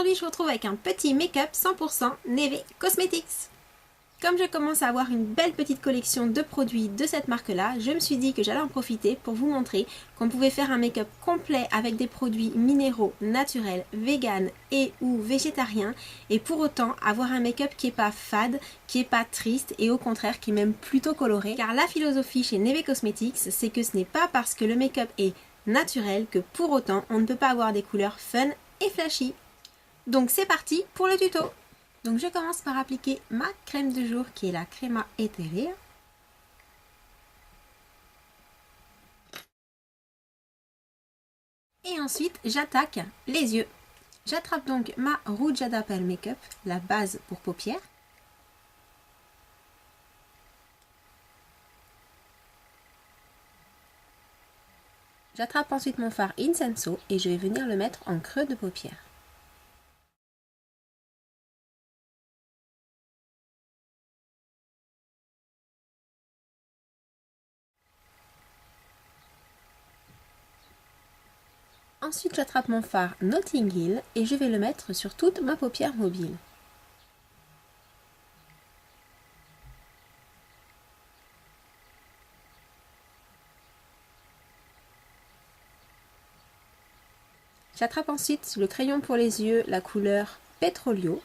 aujourd'hui je vous retrouve avec un petit make-up 100% Neve Cosmetics. Comme je commence à avoir une belle petite collection de produits de cette marque-là, je me suis dit que j'allais en profiter pour vous montrer qu'on pouvait faire un make-up complet avec des produits minéraux, naturels, vegan et ou végétariens et pour autant avoir un make-up qui n'est pas fade, qui n'est pas triste et au contraire qui est même plutôt coloré. Car la philosophie chez Neve Cosmetics, c'est que ce n'est pas parce que le make-up est naturel que pour autant on ne peut pas avoir des couleurs fun et flashy. Donc c'est parti pour le tuto. Donc je commence par appliquer ma crème de jour qui est la Crema Etherea. Et ensuite j'attaque les yeux. J'attrape donc ma Ruchada Pearl Makeup, la base pour paupières. J'attrape ensuite mon fard Incenso et je vais venir le mettre en creux de paupière. Ensuite, j'attrape mon fard Notting Hill et je vais le mettre sur toute ma paupière mobile. J'attrape ensuite le crayon pour les yeux, la couleur Petrolio.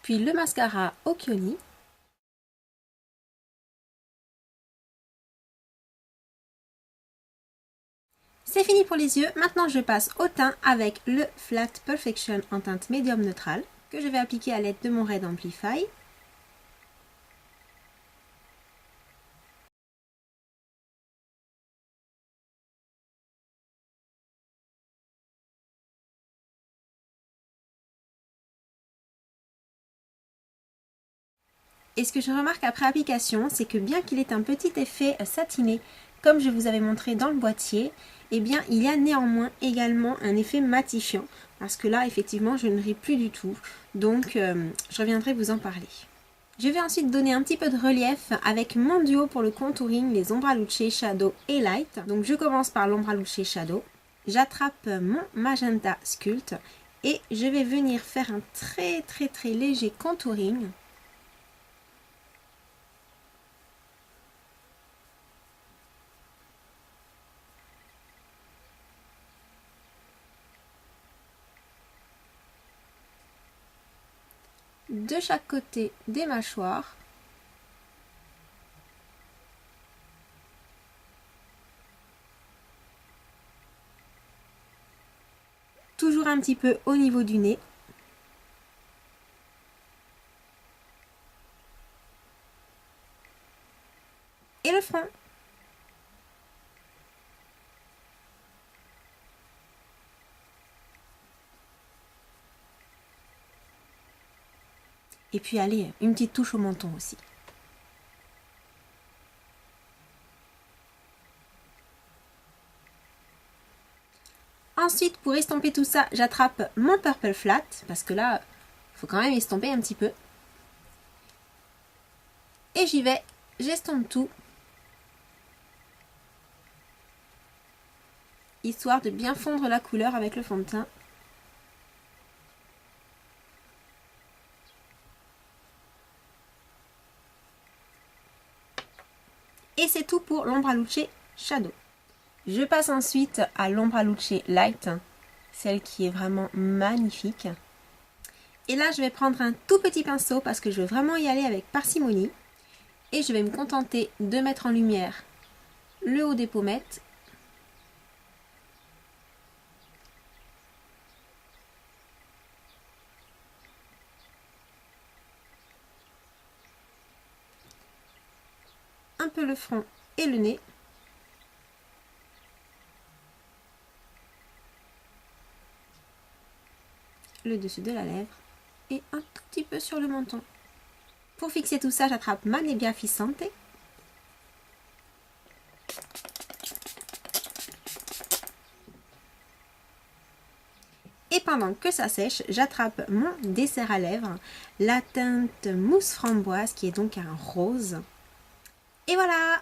Puis le mascara Occhioni. C'est fini pour les yeux, maintenant je passe au teint avec le Flat Perfection en teinte médium neutrale que je vais appliquer à l'aide de mon Red Amplify. Et ce que je remarque après application, c'est que bien qu'il ait un petit effet satiné, comme je vous avais montré dans le boîtier, eh bien il y a néanmoins également un effet matifiant. Parce que là, effectivement, je ne ris plus du tout. Donc, je reviendrai vous en parler. Je vais ensuite donner un petit peu de relief avec mon duo pour le contouring, les Ombra Luce Shadow et Light. Donc, je commence par l'Ombra Luce Shadow. J'attrape mon Magenta Sculpt et je vais venir faire un très léger contouring. De chaque côté des mâchoires. Toujours un petit peu au niveau du nez. Et le front. Et puis allez, une petite touche au menton aussi. Ensuite, pour estomper tout ça, j'attrape mon Purple Flat, parce que là, il faut quand même estomper un petit peu. Et j'y vais, j'estompe tout. Histoire de bien fondre la couleur avec le fond de teint. Et c'est tout pour l'Ombra Luce Shadow. Je passe ensuite à l'Ombra Luce Light, celle qui est vraiment magnifique. Et là, je vais prendre un tout petit pinceau parce que je veux vraiment y aller avec parcimonie. Et je vais me contenter de mettre en lumière le haut des pommettes. Un peu le front et le nez. Le dessus de la lèvre. et un tout petit peu sur le menton. Pour fixer tout ça, j'attrape ma Nebbia Fissante. Et pendant que ça sèche, j'attrape mon dessert à lèvres, la teinte mousse framboise qui est donc un rose. Et voilà!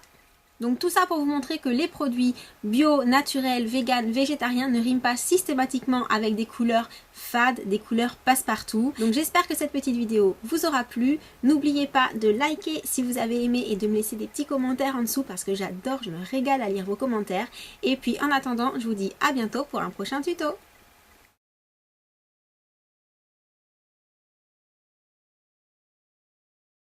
Donc tout ça pour vous montrer que les produits bio, naturels, vegan, végétariens ne riment pas systématiquement avec des couleurs fades, des couleurs passe-partout. Donc j'espère que cette petite vidéo vous aura plu. N'oubliez pas de liker si vous avez aimé et de me laisser des petits commentaires en dessous parce que j'adore, je me régale à lire vos commentaires. Et puis en attendant, je vous dis à bientôt pour un prochain tuto.